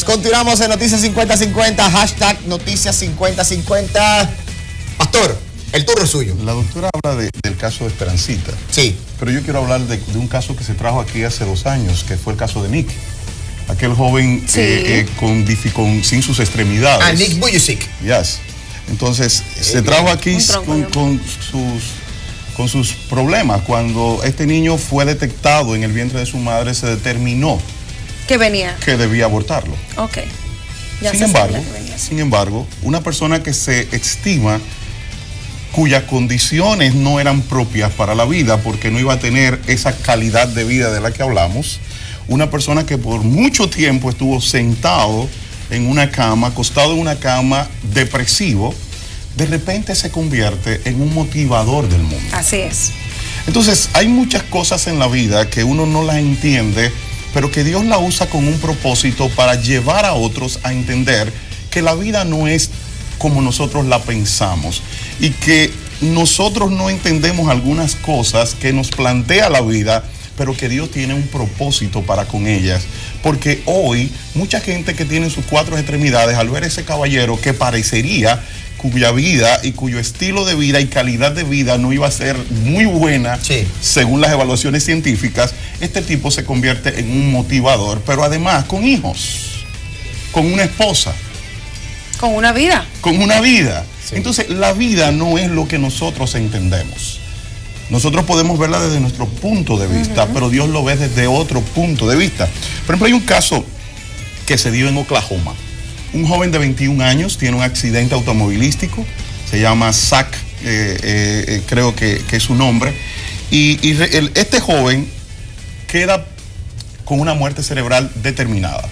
Continuamos en Noticias 5050, hashtag Noticias 5050. Pastor, el turno es suyo. La doctora habla del caso de Esperancita. Sí. Pero yo quiero hablar de un caso que se trajo aquí hace 2 años, que fue el caso de Nick. Aquel joven sin sus extremidades. Nick Vujicic. Yes. Entonces, se trajo aquí con sus problemas. Cuando este niño fue detectado en el vientre de su madre, se determinó que debía abortarlo. Ok. Sin embargo, una persona que se estima cuyas condiciones no eran propias para la vida, porque no iba a tener esa calidad de vida de la que hablamos, una persona que por mucho tiempo estuvo sentado en una cama, acostado en una cama, depresivo, de repente se convierte en un motivador del mundo. Así es. Entonces, hay muchas cosas en la vida que uno no las entiende, pero que Dios la usa con un propósito para llevar a otros a entender que la vida no es como nosotros la pensamos y que nosotros no entendemos algunas cosas que nos plantea la vida, pero que Dios tiene un propósito para con ellas. Porque hoy, mucha gente que tiene sus 4 extremidades, al ver ese caballero que parecería cuya vida y cuyo estilo de vida y calidad de vida no iba a ser muy buena, según las evaluaciones científicas, este tipo se convierte en un motivador, pero además con hijos, con una esposa. Con una vida. Con una vida. Sí. Entonces, la vida no es lo que nosotros entendemos. Nosotros podemos verla desde nuestro punto de vista, pero Dios lo ve desde otro punto de vista. Por ejemplo, hay un caso que se dio en Oklahoma. Un joven de 21 años tiene un accidente automovilístico, se llama Zach, creo que es su nombre, y este joven queda con una muerte cerebral determinada.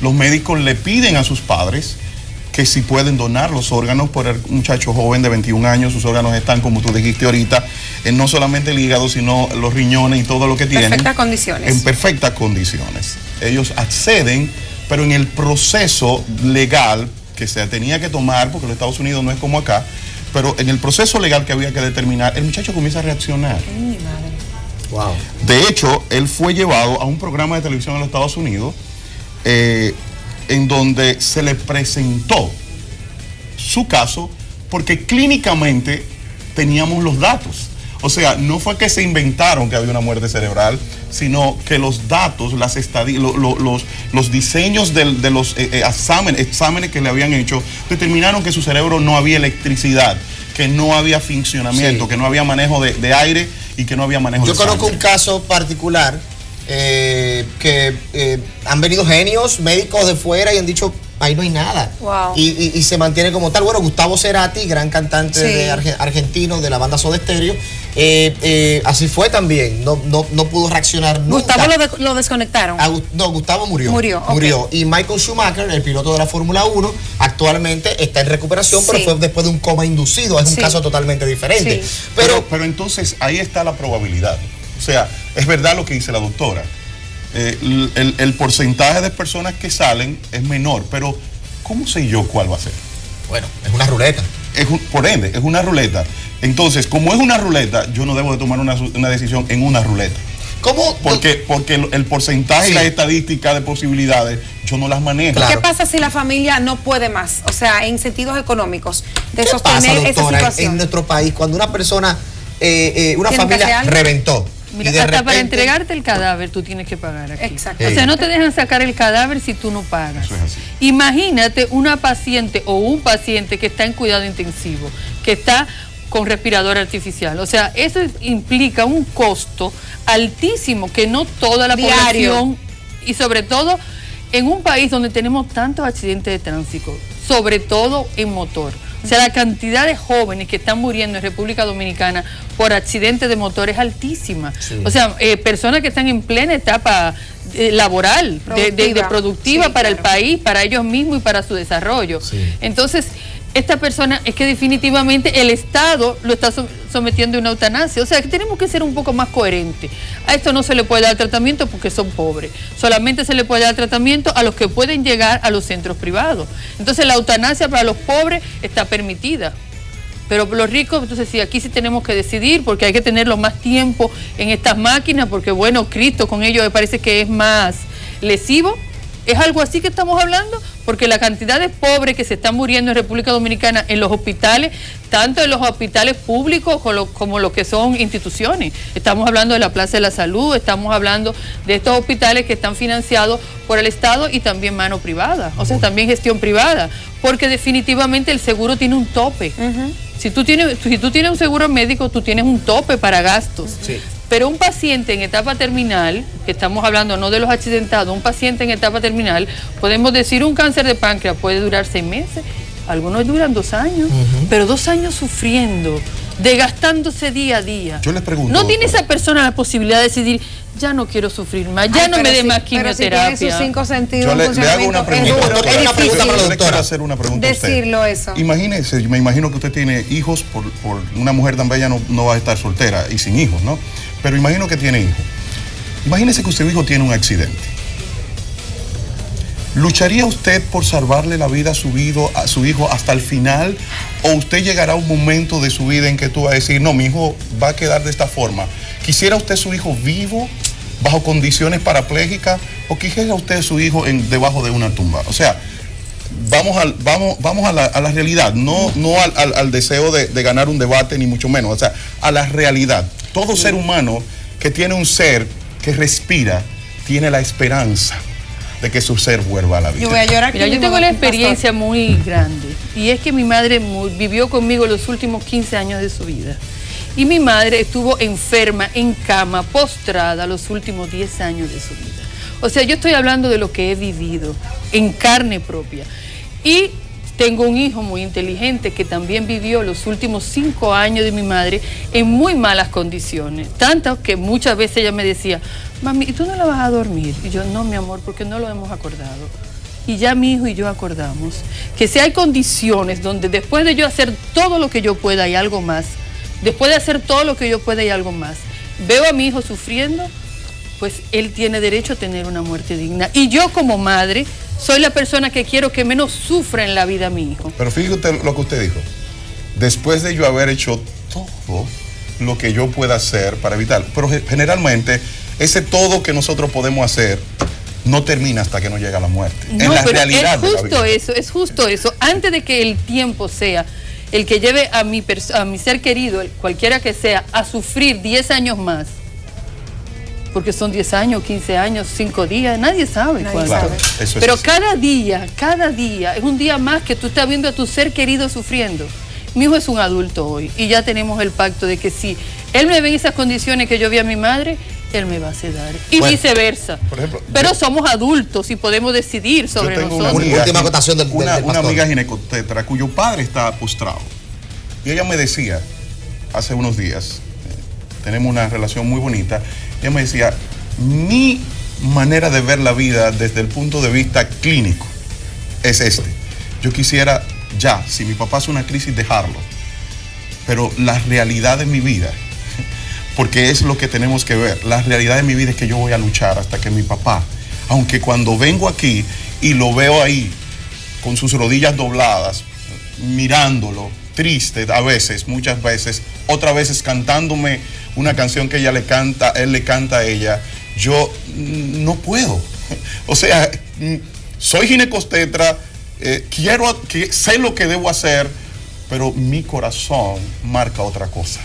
Los médicos le piden a sus padres que si pueden donar los órganos por el muchacho joven de 21 años. Sus órganos están, como tú dijiste ahorita, en no solamente el hígado, sino los riñones y todo lo que tienen. En perfectas condiciones. En perfectas condiciones. Ellos acceden, pero en el proceso legal que se tenía que tomar, porque en los Estados Unidos no es como acá, pero en el proceso legal que había que determinar, el muchacho comienza a reaccionar. Ay, mi madre. Wow. De hecho, él fue llevado a un programa de televisión en los Estados Unidos, en donde se le presentó su caso, porque clínicamente teníamos los datos. O sea, no fue que se inventaron que había una muerte cerebral, sino que los datos, los diseños de los exámenes que le habían hecho, determinaron que su cerebro no había electricidad, que no había funcionamiento, que no había manejo de aire y que no había manejo de sangre. Yo conozco un caso particular que han venido genios médicos de fuera y han dicho, ahí no hay nada. Wow. Y se mantiene como tal. Bueno, Gustavo Cerati, gran cantante argentino de la banda Soda Stereo, así fue también. No pudo reaccionar nunca. ¿Gustavo lo desconectaron? No, Gustavo murió. Murió. Y Michael Schumacher, el piloto de la Fórmula 1, actualmente está en recuperación, pero fue después de un coma inducido. Es un caso totalmente diferente. Sí. Pero entonces ahí está la probabilidad. O sea, es verdad lo que dice la doctora. El porcentaje de personas que salen es menor, pero ¿cómo sé yo cuál va a ser? Bueno, es una ruleta. Por ende, es una ruleta. Entonces, como es una ruleta, yo no debo de tomar una decisión en una ruleta. ¿Cómo? Porque el porcentaje y la estadística de posibilidades, yo no las manejo. Claro. ¿Qué pasa si la familia no puede más? O sea, en sentidos económicos, de sostener pasa, doctora, esa situación. En nuestro país, cuando una persona, una familia reventó. Mira, hasta repente, para entregarte el cadáver tú tienes que pagar aquí. Exacto. O sea, no te dejan sacar el cadáver si tú no pagas. Eso es así. Imagínate una paciente o un paciente que está en cuidado intensivo, que está con respirador artificial. O sea, eso implica un costo altísimo que no toda la población, y sobre todo en un país donde tenemos tantos accidentes de tránsito, sobre todo en motor. O sea, la cantidad de jóvenes que están muriendo en República Dominicana por accidentes de motor es altísima. Sí. O sea, personas que están en plena etapa laboral, productiva para el país, para ellos mismos y para su desarrollo. Sí. Entonces, esta persona es que definitivamente el Estado lo está sometiendo a una eutanasia. O sea, que tenemos que ser un poco más coherentes. A esto no se le puede dar tratamiento porque son pobres. Solamente se le puede dar tratamiento a los que pueden llegar a los centros privados. Entonces, la eutanasia para los pobres está permitida. Pero los ricos, entonces sí, aquí sí tenemos que decidir, porque hay que tenerlo más tiempo en estas máquinas, porque bueno, Cristo con ello me parece que es más lesivo ¿Es algo así que estamos hablando? Porque la cantidad de pobres que se están muriendo en República Dominicana en los hospitales, tanto en los hospitales públicos como los que son instituciones. Estamos hablando de la Plaza de la Salud, estamos hablando de estos hospitales que están financiados por el Estado y también mano privada, o sea, también gestión privada, porque definitivamente el seguro tiene un tope. Si tú tienes un seguro médico, tú tienes un tope para gastos. Sí. Pero un paciente en etapa terminal, que estamos hablando no de los accidentados, un paciente en etapa terminal, podemos decir un cáncer de páncreas puede durar 6 meses, algunos duran 2 años, pero 2 años sufriendo, desgastándose día a día. Yo les pregunto, ¿no tiene esa persona la posibilidad de decidir, ya no quiero sufrir más, ya no me dé más quimioterapia? Pero si tiene sus 5 sentidos, yo le hago una pregunta. Yo le quiero hacer una pregunta a usted. Decirlo eso. Imagínese, me imagino que usted tiene hijos, por una mujer tan bella no va a estar soltera y sin hijos, ¿no? Pero imagino que tiene hijos. Imagínese que su hijo tiene un accidente. ¿Lucharía usted por salvarle la vida a su hijo hasta el final? ¿O usted llegará a un momento de su vida en que tú vas a decir, no, mi hijo va a quedar de esta forma? ¿Quisiera usted su hijo vivo, bajo condiciones parapléjicas? ¿O quisiera usted su hijo debajo de una tumba? O sea, vamos a la realidad, no al deseo de ganar un debate, ni mucho menos. O sea, a la realidad. Todo ser humano que tiene un ser que respira, tiene la esperanza de que su ser vuelva a la vida. Yo voy a llorar. Mira, yo tengo una experiencia muy grande, y es que mi madre vivió conmigo los últimos 15 años de su vida. Y mi madre estuvo enferma, en cama, postrada los últimos 10 años de su vida. O sea, yo estoy hablando de lo que he vivido en carne propia. Y tengo un hijo muy inteligente que también vivió los últimos 5 años de mi madre en muy malas condiciones. Tanto que muchas veces ella me decía, mami, ¿y tú no la vas a dormir? Y yo, no, mi amor, porque no lo hemos acordado. Y ya mi hijo y yo acordamos que si hay condiciones donde después de yo hacer todo lo que yo pueda y algo más, después de hacer todo lo que yo pueda y algo más, veo a mi hijo sufriendo, pues él tiene derecho a tener una muerte digna. Y yo como madre soy la persona que quiero que menos sufra en la vida a mi hijo. Pero fíjate lo que usted dijo. Después de yo haber hecho todo lo que yo pueda hacer para evitar, pero generalmente ese todo que nosotros podemos hacer no termina hasta que no llega la muerte. No, en la pero realidad es justo eso, es justo eso. Antes de que el tiempo sea el que lleve a mi ser querido, cualquiera que sea, a sufrir 10 años más, porque son 10 años, 15 años, 5 días, nadie sabe cuánto. Claro, pero cada día es un día más que tú estás viendo a tu ser querido sufriendo. Mi hijo es un adulto hoy y ya tenemos el pacto de que si él me ve en esas condiciones que yo vi a mi madre, él me va a sedar. Y bueno, viceversa. Por ejemplo, pero somos adultos y podemos decidir sobre nosotros. Última acotación del una amiga ginecotetra cuyo padre está postrado. Y ella me decía, hace unos días, tenemos una relación muy bonita, ella me decía, mi manera de ver la vida desde el punto de vista clínico es este. Yo quisiera ya, si mi papá hace una crisis, dejarlo. Pero la realidad de mi vida, porque es lo que tenemos que ver, la realidad de mi vida es que yo voy a luchar hasta que mi papá, aunque cuando vengo aquí y lo veo ahí, con sus rodillas dobladas, mirándolo, triste a veces, muchas veces, otras veces cantándome una canción que él le canta a ella, yo no puedo. O sea, soy ginecostetra, sé lo que debo hacer, pero mi corazón marca otra cosa.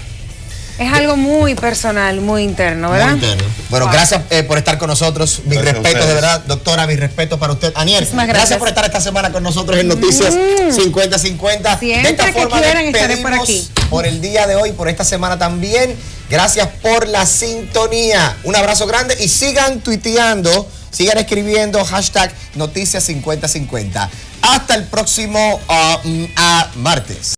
Es algo muy personal, muy interno, ¿verdad? Muy interno. Bueno, gracias por estar con nosotros. Mis respetos, de verdad, doctora, mis respetos para usted. Aniel, gracias por estar esta semana con nosotros en Noticias 50-50. Siempre de esta forma que quieran estaré por aquí. Por el día de hoy, por esta semana también. Gracias por la sintonía. Un abrazo grande y sigan tuiteando, sigan escribiendo hashtag Noticias 50-50. Hasta el próximo martes.